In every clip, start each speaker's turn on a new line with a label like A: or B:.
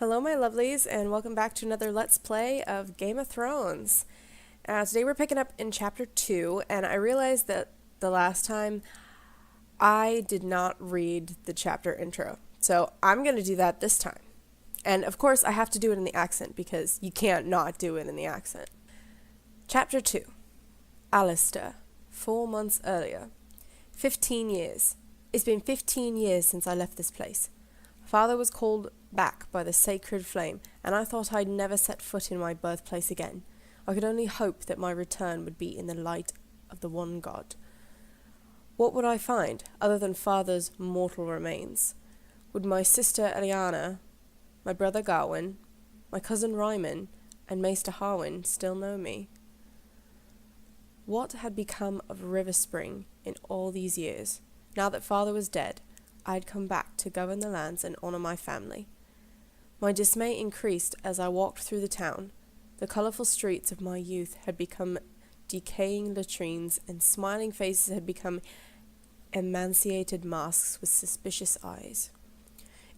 A: Hello, my lovelies, and welcome back to another Let's Play of Game of Thrones. Today we're picking up in Chapter 2, and I realized that the last time I did not read the chapter intro. So I'm going to do that this time. And of course, I have to do it in the accent, because you can't not do it in the accent. Chapter 2. Alistair. 4 months earlier. 15 years. It's been 15 years since I left this place. Father was called back by the sacred flame, and I thought I'd never set foot in my birthplace again. I could only hope that my return would be in the light of the one God. What would I find, other than Father's mortal remains? Would my sister Eliana, my brother Gawain, my cousin Ryman, and Maester Harwin still know me? What had become of River Spring in all these years? Now that Father was dead, I had come back to govern the lands and honor my family. My dismay increased as I walked through the town. The colorful streets of my youth had become decaying latrines, and smiling faces had become emaciated masks with suspicious eyes.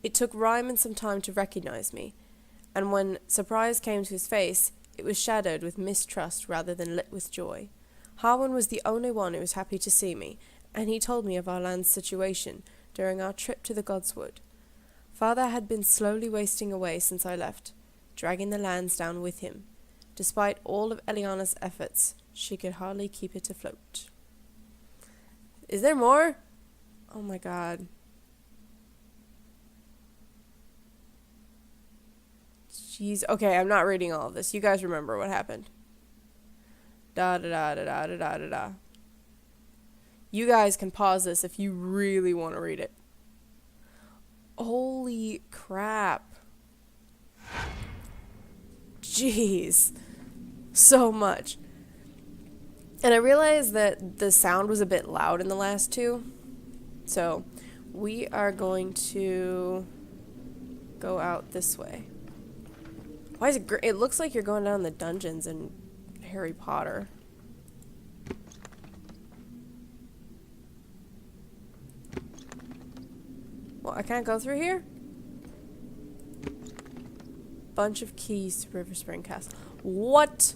A: It took Ryman some time to recognize me, and when surprise came to his face, it was shadowed with mistrust rather than lit with joy. Harwin was the only one who was happy to see me, and he told me of our land's situation during our trip to the Godswood. Father had been slowly wasting away since I left, dragging the lands down with him. Despite all of Eliana's efforts, she could hardly keep it afloat. Is there more? Oh my god. Jeez. Okay, I'm not reading all of this. You guys remember what happened. Da da da da da da da da da. You guys can pause this if you really want to read it. Holy crap. Jeez. So much. And I realized that the sound was a bit loud in the last two. So we are going to go out this way. Why is it it looks like you're going down the dungeons in Harry Potter. Well, I can't go through here? Bunch of keys to River Spring Castle. What?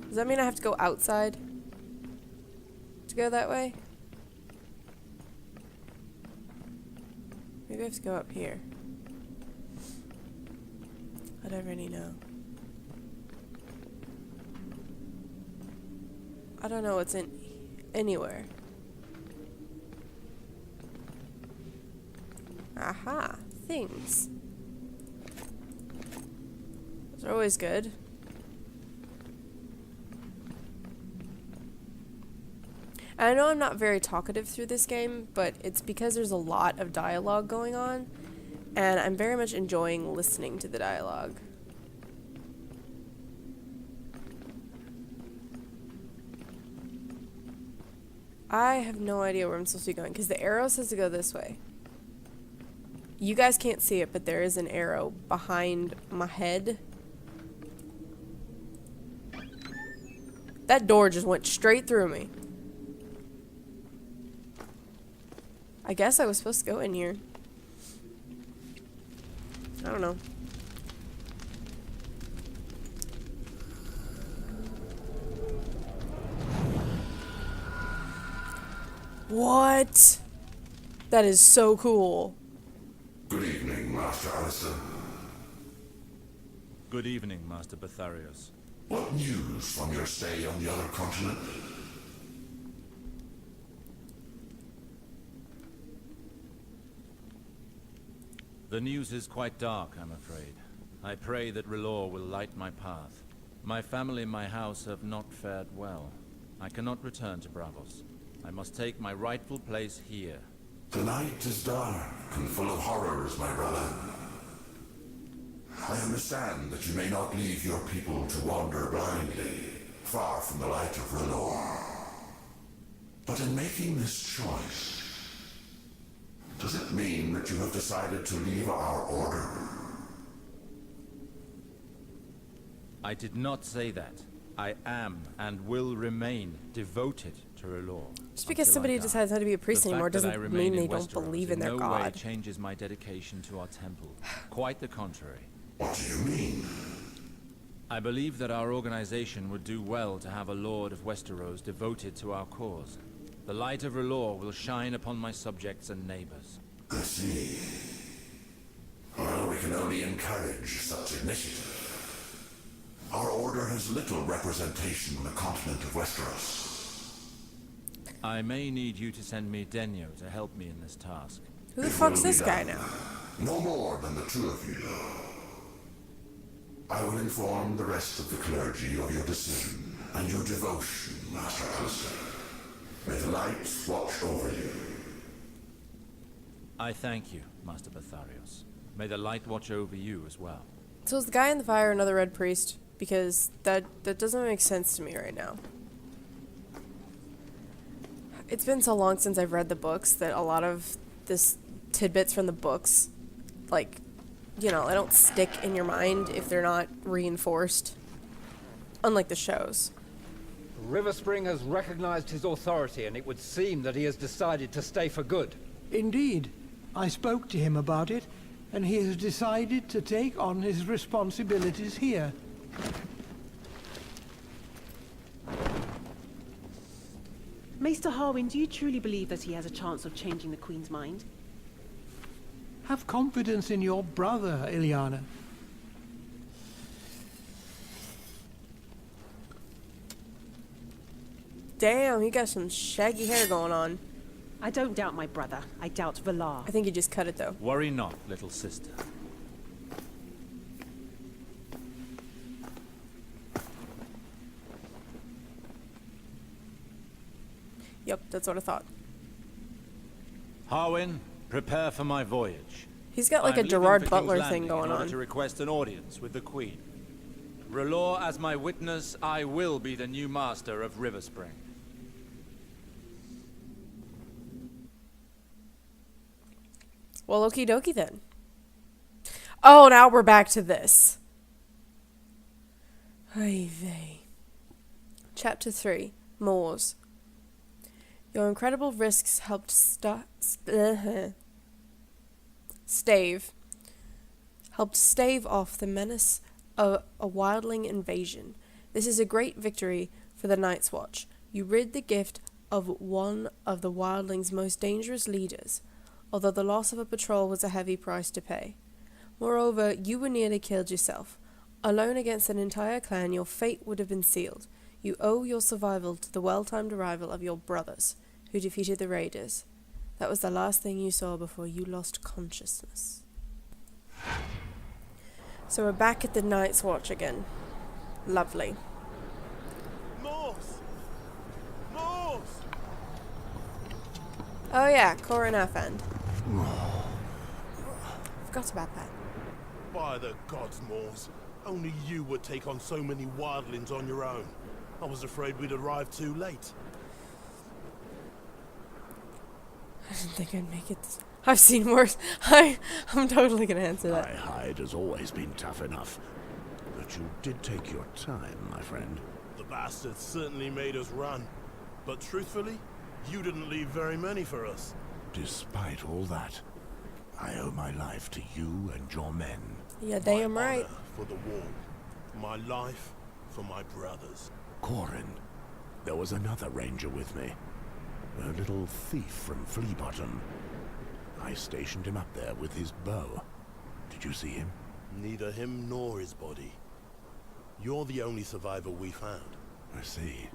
A: Does that mean I have to go outside to go that way? Maybe I have to go up here. I don't really know. I don't know what's in anywhere. Aha, things. Those are always good. I know I'm not very talkative through this game, but it's because there's a lot of dialogue going on, and I'm very much enjoying listening to the dialogue. I have no idea where I'm supposed to be going, because the arrow says to go this way. You guys can't see it, but there is an arrow behind my head. That door just went straight through me. I guess I was supposed to go in here. I don't know. What? That is so cool.
B: Good evening, Master Alistair.
C: Good evening, Master Betharius.
B: What news from your stay on the other continent?
C: The news is quite dark, I'm afraid. I pray that R'hllor will light my path. My family and my house have not fared well. I cannot return to Bravos. I must take my rightful place here.
B: The night is dark and full of horrors, my brother. I understand that you may not leave your people to wander blindly, far from the light of R'hllor. But in making this choice, does it mean that you have decided to leave our order?
C: I did not say that. I am and will remain devoted to R'hllor.
A: Just because
C: until I
A: somebody
C: die.
A: decides not to be a priest
C: The
A: anymore
C: fact that
A: doesn't
C: I remain
A: mean
C: in
A: they don't
C: Westeros
A: believe in their
C: no way
A: god.
C: changes my dedication to our temple. Quite the contrary.
B: What do you mean?
C: I believe that our organization would do well to have a Lord of Westeros devoted to our cause. The light of R'hllor will shine upon my subjects and neighbors.
B: I see. Well, we can only encourage such initiative. Our order has little representation on the continent of Westeros.
C: I may need you to send me Denyo to help me in this task.
A: Who the fuck's this guy now?
B: No more than the two of you, though. I will inform the rest of the clergy of your decision and your devotion, Master Alistair. May the light watch over you.
C: I thank you, Master Batharios. May the light watch over you as well.
A: So is the guy in the fire another red priest? Because that doesn't make sense to me right now. It's been so long since I've read the books that a lot of this tidbits from the books, like, you know, they don't stick in your mind if they're not reinforced. Unlike the shows.
D: River Spring has recognized his authority, and it would seem that he has decided to stay for good.
E: Indeed. I spoke to him about it, and he has decided to take on his responsibilities here.
F: Maester Harwin, do you truly believe that he has a chance of changing the Queen's mind?
E: Have confidence in your brother, Ilyana.
A: Damn, he got some shaggy hair going on.
F: I don't doubt my brother. I doubt Valar.
A: I think he just cut it though.
C: Worry not, little sister.
A: Yep, that's what I thought.
C: Harwin, prepare for my voyage.
A: He's got like
C: I'm
A: a
C: leaving
A: Gerard
C: for
A: Butler
C: King's
A: thing
C: Landing
A: going
C: in order
A: on.
C: to request an audience with the Queen. R'hllor as my witness, I will be the new master of River Spring.
A: Well, okie dokie then. Oh, now we're back to this. Ay vey. Chapter 3. Moors. Your incredible risks helped stave off the menace of a wildling invasion. This is a great victory for the Night's Watch. You rid the gift of one of the wildling's most dangerous leaders, although the loss of a patrol was a heavy price to pay. Moreover, you were nearly killed yourself. Alone against an entire clan, your fate would have been sealed. You owe your survival to the well-timed arrival of your brothers, who defeated the raiders. That was the last thing you saw before you lost consciousness. So we're back at the Night's Watch again. Lovely.
G: Morse! Morse!
A: Oh yeah, Corin Affand. Forgot about that.
G: By the gods, Morse. Only you would take on so many wildlings on your own. I was afraid we'd arrived too late.
A: I didn't think I'd make it. I've seen worse. I'm totally gonna answer that.
H: My hide has always been tough enough. But you did take your time, my friend.
G: The bastards certainly made us run. But truthfully, you didn't leave very many for us.
H: Despite all that, I owe my life to you and your men.
A: Yeah, damn
G: My
A: right.
G: honor for the wall. My life for my brothers.
H: Corin, there was another ranger with me. A little thief from Fleabottom. I stationed him up there with his bow. Did you see him?
G: Neither him nor his body. You're the only survivor we found.
H: I see.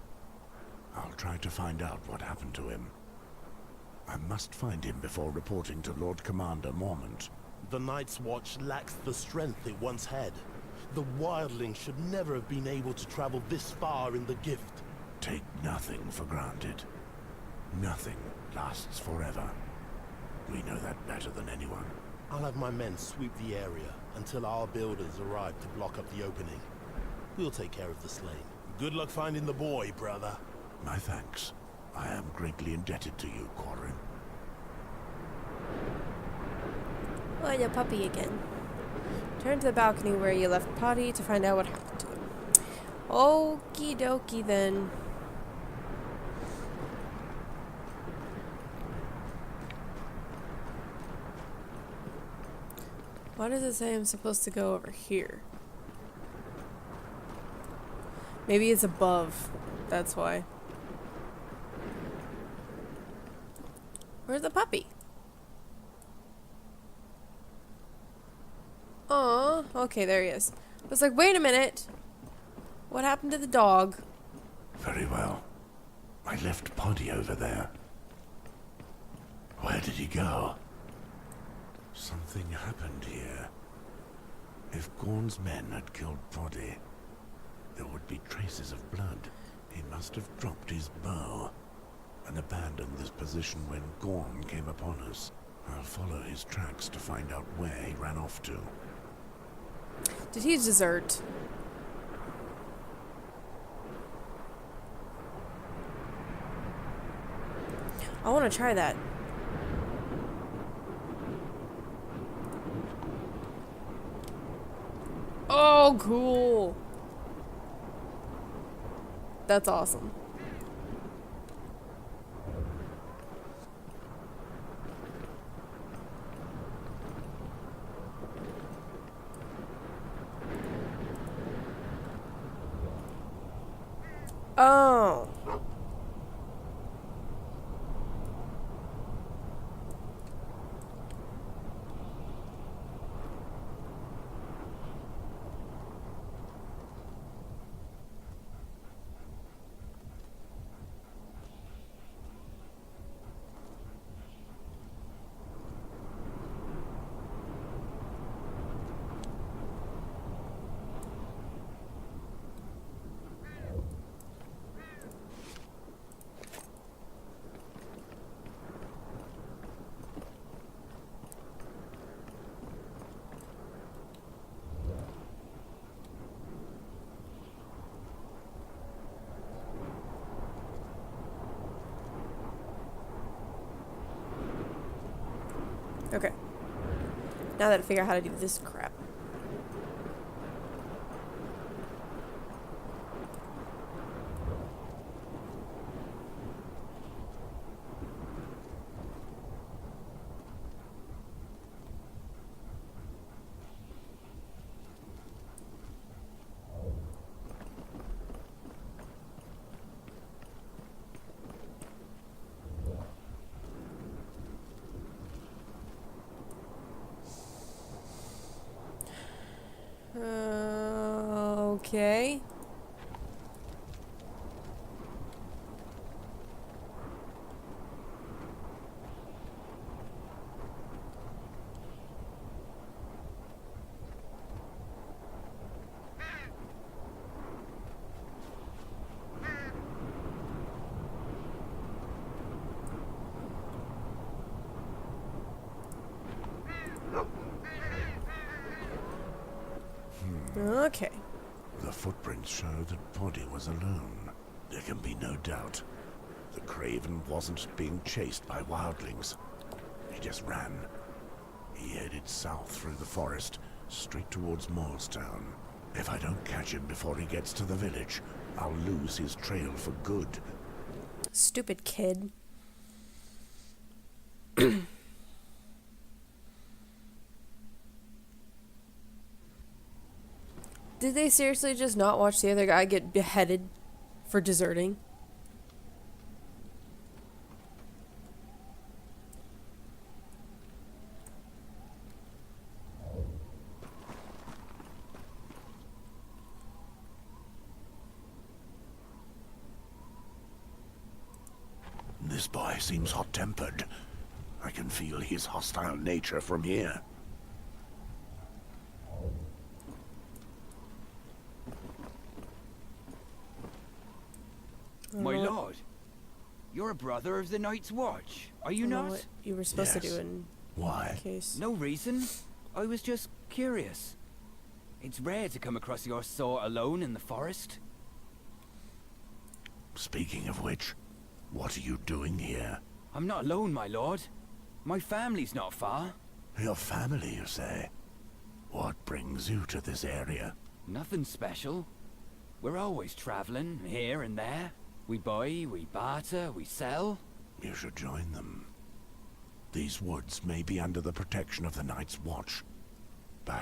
H: I'll try to find out what happened to him. I must find him before reporting to Lord Commander Mormont.
G: The Night's Watch lacks the strength it once had. The wildlings should never have been able to travel this far in the gift.
H: Take nothing for granted. Nothing lasts forever. We know that better than anyone.
G: I'll have my men sweep the area until our builders arrive to block up the opening. We'll take care of the slain. Good luck finding the boy, brother.
H: My thanks. I am greatly indebted to you, Corin.
A: Oh, your puppy again. Turn to the balcony where you left Poddy to find out what happened to him. Okie dokie then. Why does it say I'm supposed to go over here? Maybe it's above. That's why. Where's the puppy? Oh, okay, there he is. I was like, wait a minute. What happened to the dog?
H: Very well. I left Poddy over there. Where did he go? Something happened here. If Gorn's men had killed Poddy, there would be traces of blood. He must have dropped his bow and abandoned this position when Gorn came upon us. I'll follow his tracks to find out where he ran off to.
A: Did he desert? I want to try that. Oh, cool. That's awesome. Oh. Okay. Now that I figure out how to do this crap. Okay. Okay.
H: The footprints show that Poddy was alone. There can be no doubt. The Craven wasn't being chased by wildlings. He just ran. He headed south through the forest, straight towards Morristown. If I don't catch him before he gets to the village, I'll lose his trail for good.
A: Stupid kid. Did they seriously just not watch the other guy get beheaded for deserting?
H: This boy seems hot-tempered. I can feel his hostile nature from here.
I: My lord, you're a brother of the Night's Watch, are you
A: I don't know
I: not?
A: what you were supposed to do in
H: Why?
A: case.
I: No reason. I was just curious. It's rare to come across your sort alone in the forest.
H: Speaking of which, what are you doing here?
I: I'm not alone, my lord. My family's not far.
H: Your family, you say? What brings you to this area?
I: Nothing special. We're always traveling, here and there. We buy, we barter, we sell.
H: You should join them. These woods may be under the protection of the Night's Watch.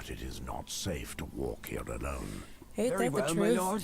H: But it is not safe to walk here alone.
A: Ain't
I: Very
A: that the
I: well, my
A: truth?
I: lord.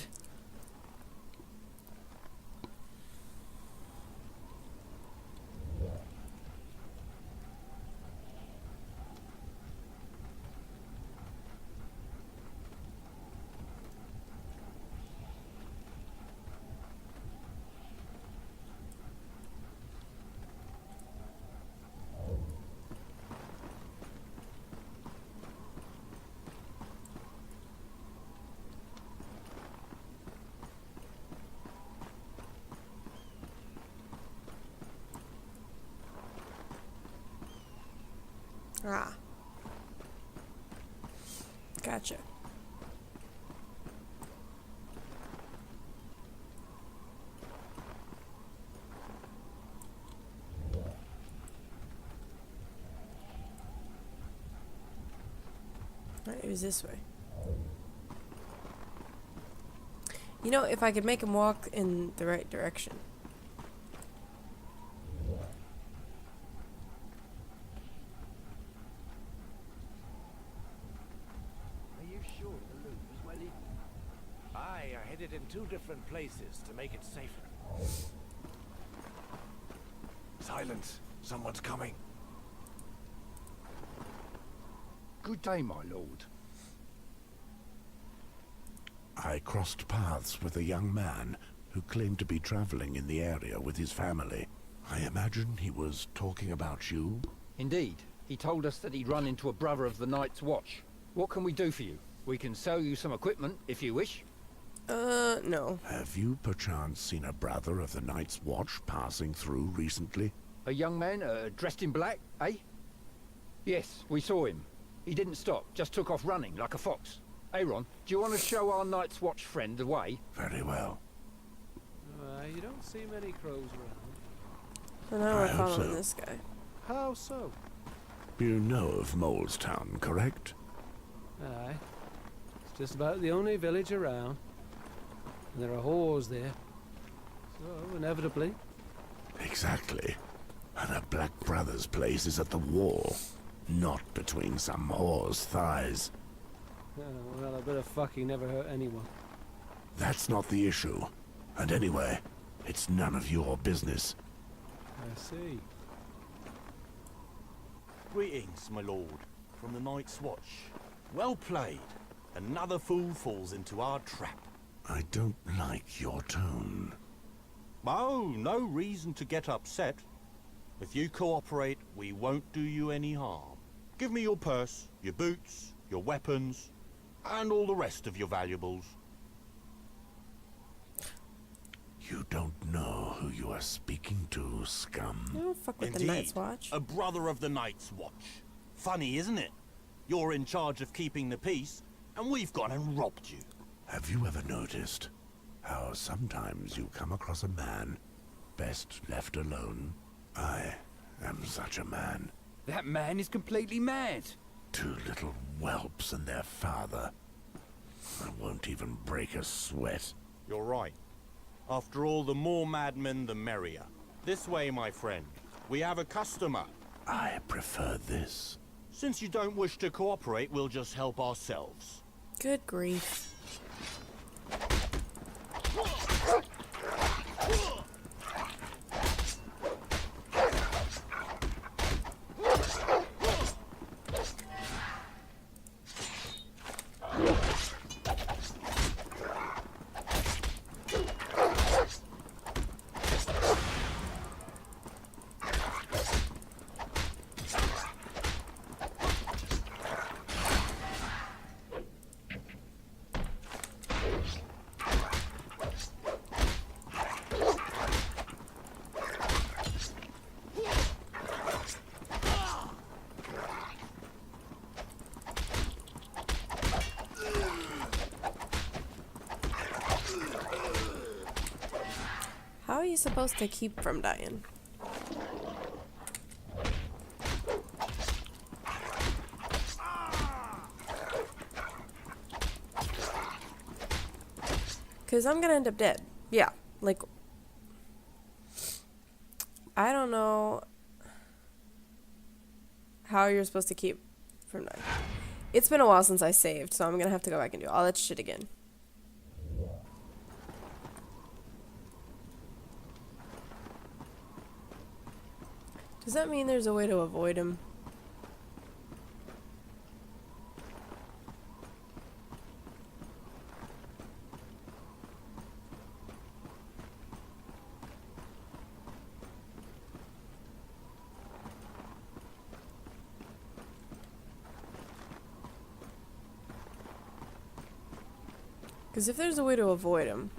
A: Ah. Gotcha. Right, it was this way. You know, if I could make him walk in the right direction.
H: Are you sure the loot was well hidden? Aye, I hid it in 2 different places to make it safer. Silence! Someone's coming.
D: Good day, my lord.
H: I crossed paths with a young man who claimed to be traveling in the area with his family. I imagine he was talking about you.
D: Indeed. He told us that he'd run into a brother of the Night's Watch. What can we do for you? We can sell you some equipment, if you wish.
A: No.
H: Have you perchance seen a brother of the Night's Watch passing through recently?
D: A young man, dressed in black, eh? Yes, we saw him. He didn't stop, just took off running like a fox. Aaron, do you want to show our Night's Watch friend the way?
H: Very well.
J: You don't see many crows around.
A: So now
H: I
A: we're
H: hope
A: following
H: so.
A: this guy.
J: How so?
H: You know of Molestown, correct?
J: Aye. It's just about the only village around. And there are whores there. So, inevitably.
H: Exactly. And a Black Brother's place is at the wall, not between some whore's thighs.
J: Well, a bit of fucking never hurt anyone.
H: That's not the issue. And anyway, it's none of your business.
J: I see.
G: Greetings, my lord, from the Night's Watch. Well played. Another fool falls into our trap.
H: I don't like your tone.
G: Oh, no reason to get upset. If you cooperate, we won't do you any harm. Give me your purse, your boots, your weapons, and all the rest of your valuables.
H: You don't know who you are speaking to, scum.
A: I don't fuck with the
G: Indeed,
A: Night's Watch.
G: a brother of the Night's Watch. Funny, isn't it? You're in charge of keeping the peace, and we've gone and robbed you.
H: Have you ever noticed how sometimes you come across a man best left alone? I am such a man.
I: That man is completely mad.
H: 2 little whelps and their father. I won't even break a sweat.
G: You're right. After all, the more madmen, the merrier. This way, my friend. We have a customer.
H: I prefer this.
G: Since you don't wish to cooperate, we'll just help ourselves.
A: Good grief. How are you supposed to keep from dying? Because I'm going to end up dead. Yeah. Like, I don't know how you're supposed to keep from dying. It's been a while since I saved, so I'm gonna have to go back and do all that shit again. Does that mean there's a way to avoid him? Because if there's a way to avoid him,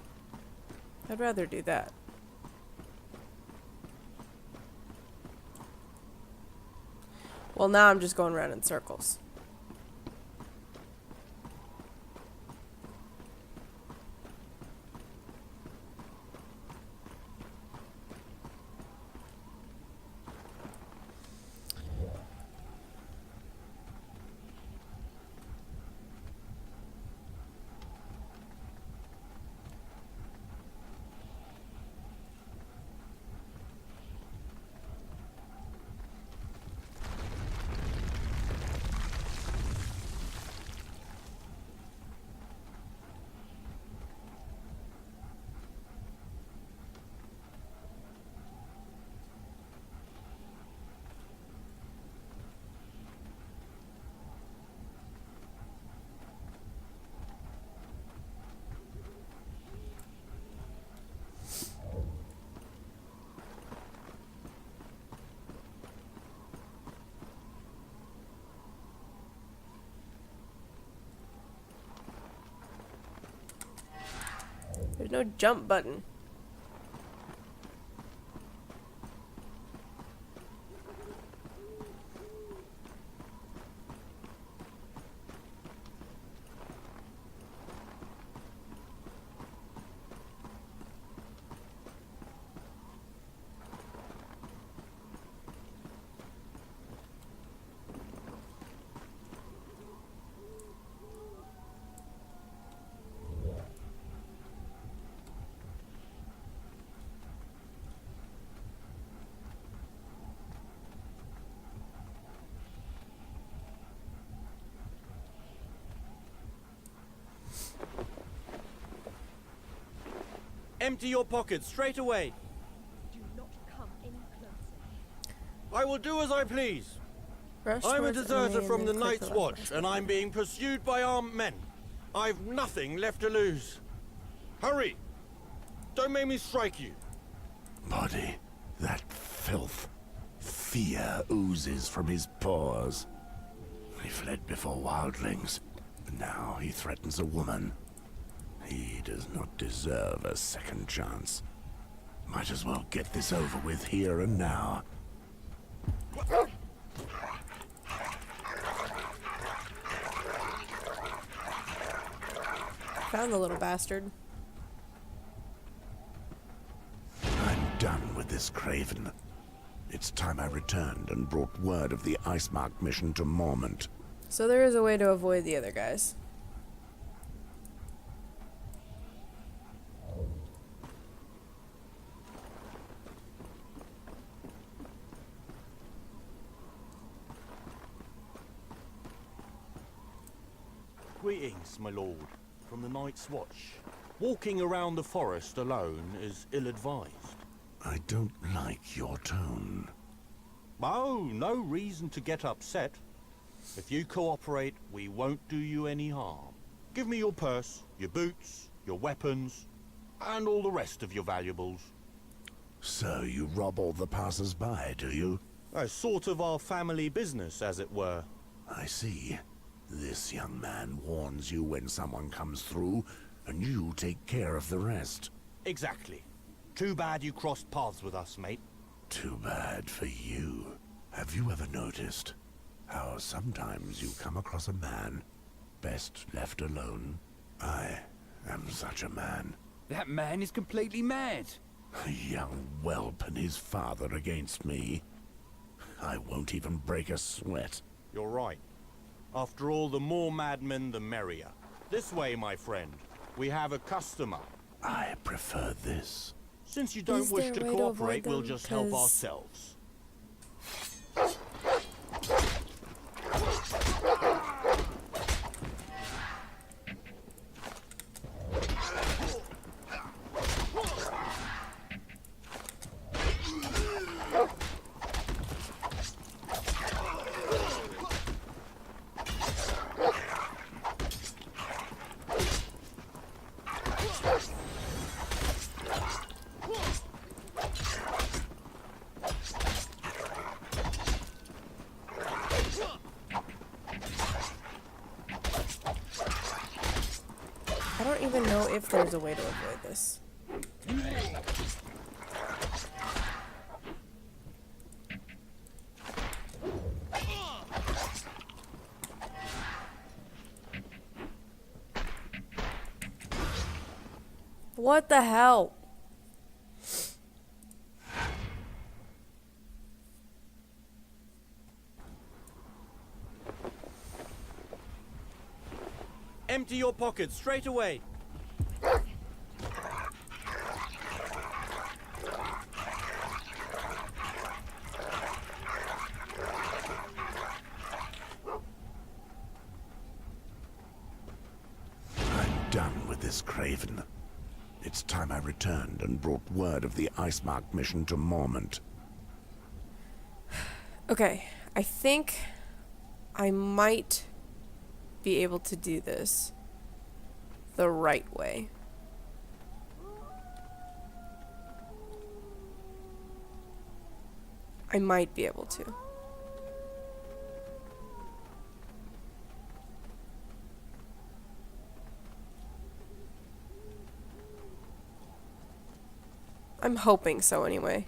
A: I'd rather do that. Well, now I'm just going around in circles. There's no jump button.
G: Empty your pockets straight away.
K: Do not come any closer.
G: I will do as I please.
A: Rush
G: I'm a
A: towards
G: deserter
A: enemy
G: from
A: and
G: the
A: then click
G: Night's
A: left
G: Watch,
A: button.
G: and I'm being pursued by armed men. I've nothing left to lose. Hurry! Don't make me strike you.
H: Poddy, that filth. Fear oozes from his pores. He fled before wildlings, and now he threatens a woman. He does not deserve a second chance. Might as well get this over with here and now.
A: Found the little bastard.
H: I'm done with this craven. It's time I returned and brought word of the Icemark mission to Mormont.
A: So there is a way to avoid the other guys.
G: Greetings, my lord, from the Night's Watch. Walking around the forest alone is ill-advised.
H: I don't like your tone.
G: Oh, no reason to get upset. If you cooperate, we won't do you any harm. Give me your purse, your boots, your weapons, and all the rest of your valuables.
H: So you rob all the passers-by, do you?
G: Sort of our family business, as it were.
H: I see. This young man warns you when someone comes through, and you take care of the rest.
G: Exactly. Too bad you crossed paths with us, mate.
H: Too bad for you. Have you ever noticed how sometimes you come across a man best left alone? I am such a man.
I: That man is completely mad.
H: A young whelp and his father against me. I won't even break a sweat.
G: You're right. After all, the more madmen, the merrier. This way, my friend. We have a customer.
H: I prefer this.
G: Since you don't
A: Is
G: wish
A: there
G: to
A: a way to avoid
G: cooperate, we'll
A: them?
G: just help
A: 'Cause
G: ourselves.
A: I don't even know if there's a way to avoid this. What the hell?
L: Empty your pockets straight away.
H: I'm done with this craven. It's time I returned and brought word of the Icemark mission to Mormont.
A: Okay, I think I might be able to do this the right way. I might be able to. I'm hoping so anyway.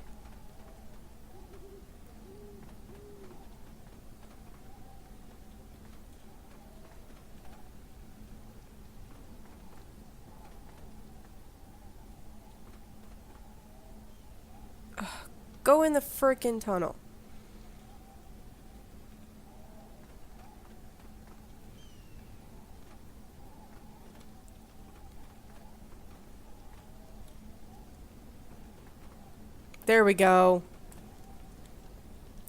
A: Ugh, go in the frickin' tunnel. There we go.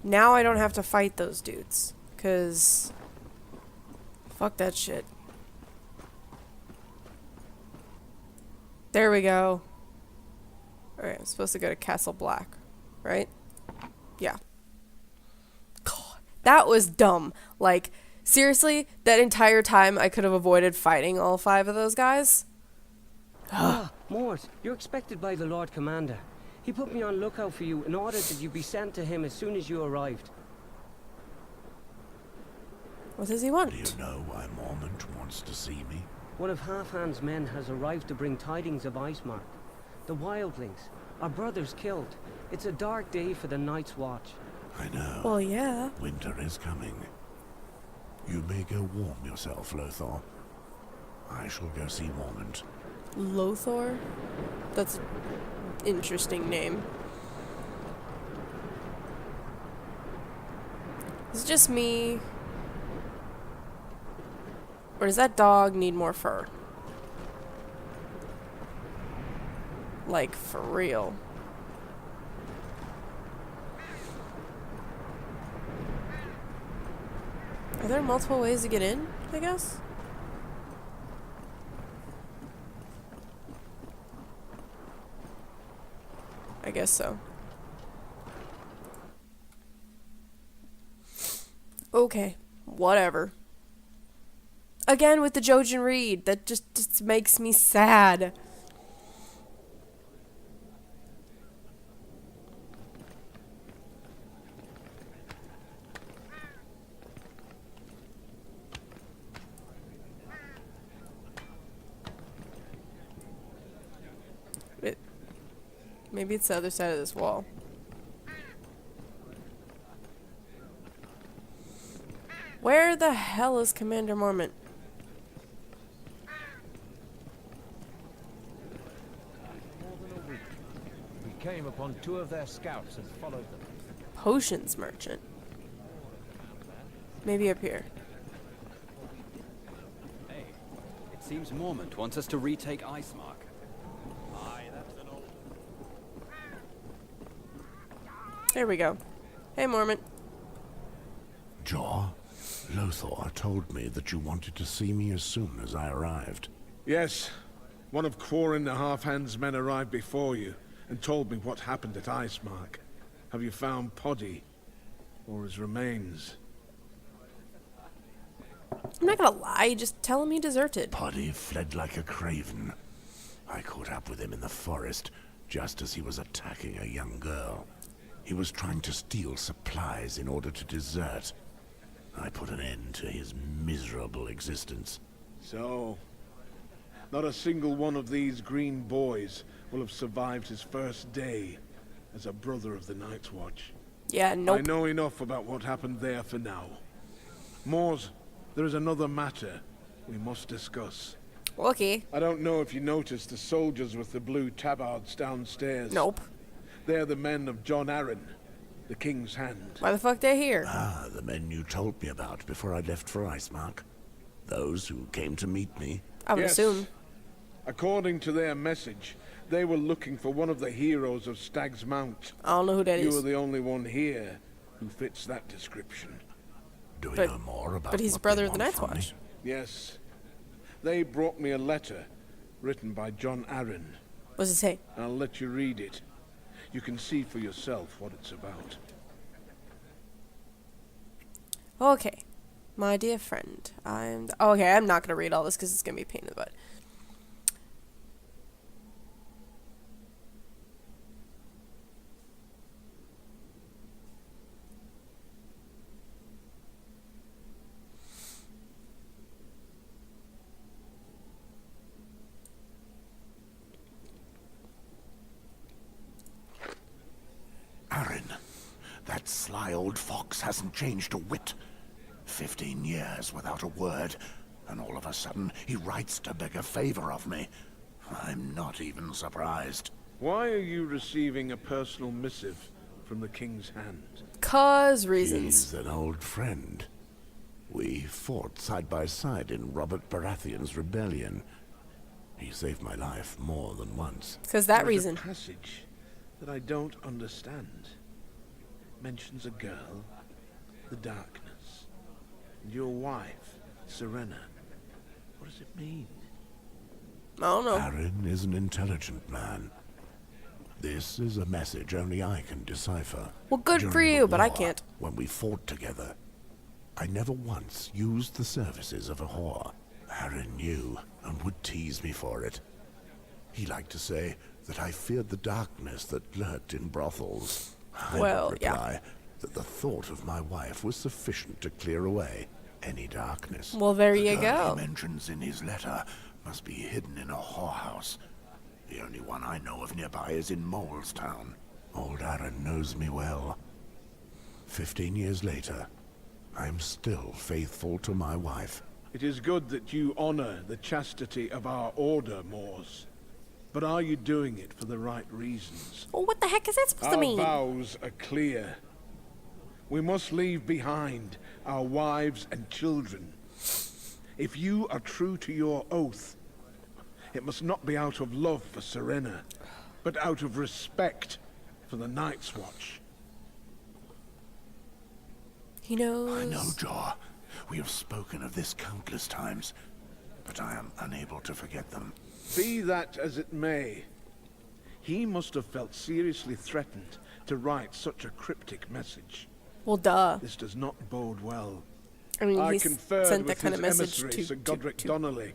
A: Now I don't have to fight those dudes. 'Cause fuck that shit. There we go. Alright, I'm supposed to go to Castle Black, right? Yeah. God, that was dumb. Like, seriously, that entire time I could have avoided fighting all 5 of those guys?
M: Mort, you're expected by the Lord Commander. He put me on lookout for you in order that you be sent to him as soon as you arrived.
A: What does he want?
H: Do you know why Mormont wants to see me?
M: One of Halfhand's men has arrived to bring tidings of Icemark. The wildlings. Our brother's killed. It's a dark day for the Night's Watch.
H: I know.
A: Well, yeah.
H: Winter is coming. You may go warm yourself, Lothar. I shall go see Mormont.
A: Lothar? That's an interesting name. Is it just me? Or does that dog need more fur? Like, for real. Are there multiple ways to get in, I guess? I guess so. Okay, whatever. Again with the Jojen Reed, that just makes me sad. Maybe it's the other side of this wall. Where the hell is Commander Mormont?
D: We came upon 2 of their scouts and followed them.
A: Potions merchant. Maybe up here.
I: Hey, it seems Mormont wants us to retake Icemark.
A: There we go. Hey, Mormont.
H: Jaw, Lothar told me that you wanted to see me as soon as I arrived.
N: Yes. One of Quarren the Halfhand's men arrived before you and told me what happened at Icemark. Have you found Poddy? Or his remains?
A: I'm not gonna lie, just tell him he deserted.
H: Poddy fled like a craven. I caught up with him in the forest just as he was attacking a young girl. He was trying to steal supplies in order to desert. I put an end to his miserable existence.
N: So, Not a single one of these green boys will have survived his first day as a brother of the Night's Watch.
A: Yeah, nope.
N: I know enough about what happened there for now. Mors, there is another matter we must discuss.
A: Okay.
N: I don't know if you noticed the soldiers with the blue tabards downstairs.
A: Nope.
N: They're the men of John Arryn, the King's Hand.
A: Why the fuck they're here?
H: Ah, the men you told me about before I left for Icemark. Those who came to meet me.
A: I would
N: Yes.
A: assume.
N: According to their message, they were looking for one of the heroes of Stag's Mount.
A: I don't know who that
N: You
A: is.
N: are the only one here who fits that description.
H: Do we
A: But-
H: know more about
A: But he's
H: what
A: brother
H: they
A: of the
H: want
A: Night's
H: from me?
A: Watch.
N: Yes. They brought me a letter written by John Arryn.
A: What does it say?
N: I'll let you read it. You can see for yourself what it's about.
A: Okay. My dear friend, okay, I'm not going to read all this because it's going to be a pain in the butt.
H: Arryn, that sly old fox hasn't changed a whit. 15 years without a word, and all of a sudden he writes to beg a favor of me. I'm not even surprised.
N: Why are you receiving a personal missive from the King's Hand?
A: 'Cause reasons.
H: He's an old friend. We fought side by side in Robert Baratheon's rebellion. He saved my life more than once.
A: 'Cause that
N: There's
A: reason.
N: a passage that I don't understand. Mentions a girl, the darkness, and your wife, Serena. What does it mean?
A: I don't know.
H: Arryn is an intelligent man. This is a message only I can decipher.
A: Well, good for
H: During the
A: you, but I
H: war,
A: can't.
H: When we fought together, I never once used the services of a whore. Arryn knew and would tease me for it. He liked to say that I feared the darkness that lurked in brothels. I
A: Well,
H: would
A: yeah.
H: reply that the thought of my wife was sufficient to clear away any darkness.
A: Well, there
H: The
A: you
H: girl
A: go.
H: he mentions in his letter must be hidden in a whorehouse. The only one I know of nearby is in Molestown. Old Arryn knows me well. 15 years later, I'm still faithful to my wife.
N: It is good that you honor the chastity of our order, Mors. But are you doing it for the right reasons?
A: Well, what the heck is that supposed to
N: Our
A: mean?
N: vows are clear. We must leave behind our wives and children. If you are true to your oath, it must not be out of love for Serena, but out of respect for the Night's Watch.
A: He knows.
H: I know, Jaw. We have spoken of this countless times, but I am unable to forget them.
N: Be that as it may, he must have felt seriously threatened to write such a cryptic message.
A: Well, duh.
N: This does not bode well.
A: I mean,
N: I
A: he's
N: conferred
A: sent
N: with
A: that kind
N: his
A: of message
N: emissary,
A: to
N: Sir Godric Donnelly.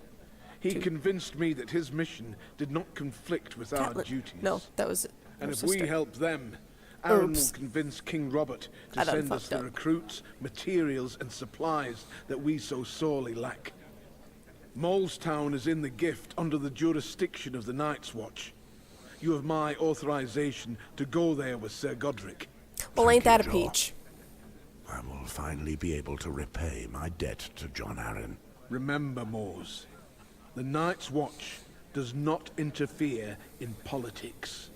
N: He convinced me that his mission did not conflict with our
A: Catelyn.
N: duties.
A: No, that was
N: And
A: her
N: if we
A: sister.
N: help them, Arryn
A: Oops.
N: will convince King Robert to
A: I done
N: send us
A: fucked
N: the
A: up.
N: recruits, materials, and supplies that we so sorely lack. Molestown is in the gift under the jurisdiction of the Night's Watch. You have my authorization to go there with Sir Godric.
A: Well, ain't that a
H: Jaw.
A: peach?
H: I will finally be able to repay my debt to John Arryn.
N: Remember, Mors, the Night's Watch does not interfere in politics.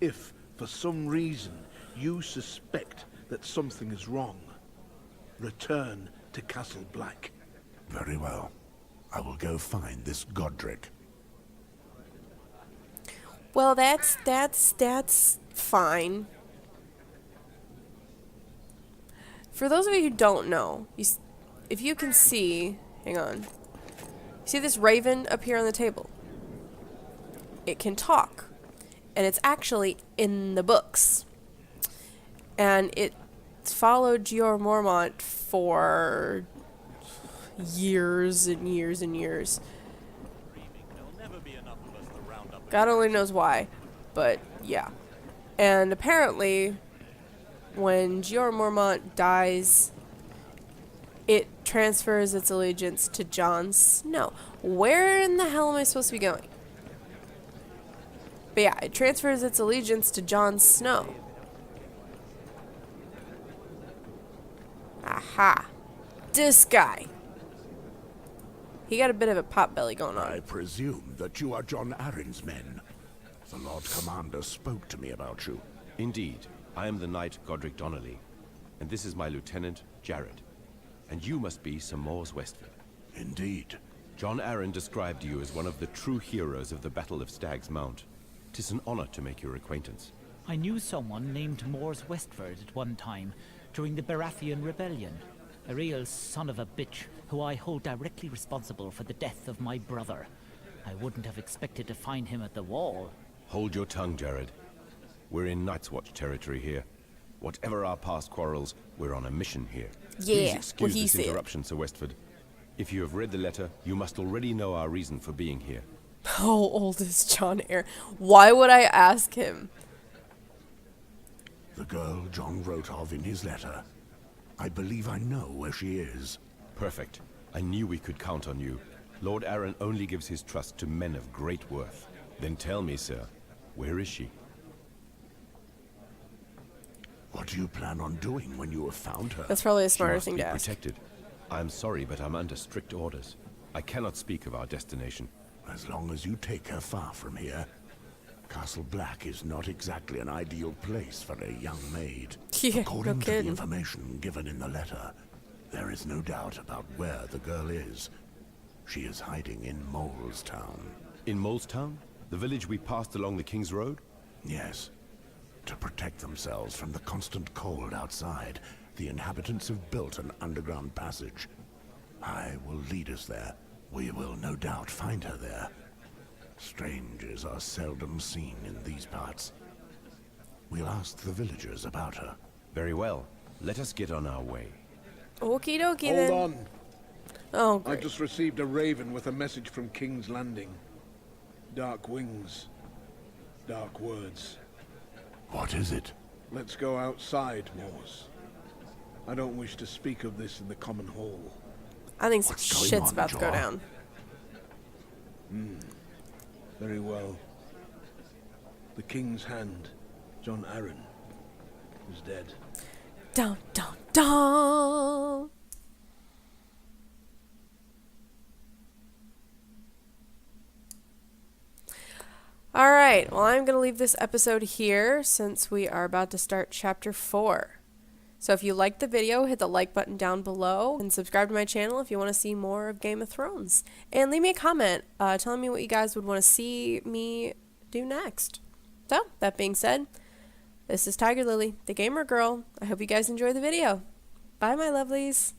N: If, for some reason, you suspect that something is wrong, return to Castle Black.
H: Very well. I will go find this Godric.
A: Well, that's fine. For those of you who don't know, if you can see, hang on. See this raven up here on the table? It can talk. And it's actually in the books. And it's followed Jeor Mormont for years and years and years. God only knows why, but yeah. And apparently, when Jeor Mormont dies it transfers its allegiance to Jon Snow. Where in the hell am I supposed to be going? But yeah, it transfers its allegiance to Jon Snow. Aha. This guy. He got a bit of a potbelly going on.
H: I presume that you are Jon Arryn's men. The Lord Commander spoke to me about you.
O: Indeed. I am the knight Godric Donnelly, and this is my lieutenant, Jared. And you must be Sir Mors Westford.
H: Indeed.
O: Jon Arryn described you as one of the true heroes of the Battle of Stag's Mount. 'Tis an honor to make your acquaintance.
P: I knew someone named Mors Westford at one time, during the Baratheon Rebellion. A real son of a bitch, who I hold directly responsible for the death of my brother. I wouldn't have expected to find him at the wall.
O: Hold your tongue, Jared. We're in Night's Watch territory here. Whatever our past quarrels, we're on a mission here.
A: Yeah,
O: Please excuse
A: what he
O: this
A: said.
O: interruption, Sir Westford. If you have read the letter, you must already know our reason for being here.
A: How old is Jon Arryn? Why would I ask him?
H: The girl Jon wrote of in his letter. I believe I know where she is.
O: Perfect. I knew we could count on you. Lord Arryn only gives his trust to men of great worth. Then tell me, sir, where is she?
H: What do you plan on doing when you have found her?
A: That's probably a
O: She
A: smarter
O: must
A: thing
O: be
A: to ask.
O: protected. I'm sorry, but I'm under strict orders. I cannot speak of our destination.
H: As long as you take her far from here. Castle Black is not exactly an ideal place for a young maid.
A: Yeah,
H: According
A: no
H: to
A: kidding.
H: the information given in the letter, there is no doubt about where the girl is. She is hiding in Molestown.
O: In Molestown? The village we passed along the King's Road?
H: Yes. To protect themselves from the constant cold outside, the inhabitants have built an underground passage. I will lead us there. We will no doubt find her there. Strangers are seldom seen in these parts. We'll ask the villagers about her.
O: Very well. Let us get on our way.
A: Okie dokie then.
N: Hold on.
A: Oh,
N: I
A: great.
N: just received a raven with a message from King's Landing. Dark wings. Dark words.
H: What is it?
N: Let's go outside, Mors. I don't wish to speak of this in the common hall.
A: I think some
H: What's going
A: shit's
H: on,
A: about to go
H: Jon?
A: down.
N: Very well. The King's Hand, Jon Arryn, is dead.
A: Dum dum dum. All right. Well, I'm going to leave this episode here since we are about to start chapter 4. So if you liked the video, hit the like button down below and subscribe to my channel if you want to see more of Game of Thrones. And leave me a comment telling me what you guys would want to see me do next. So, that being said, this is TigerLily, the gamer girl. I hope you guys enjoy the video. Bye, my lovelies.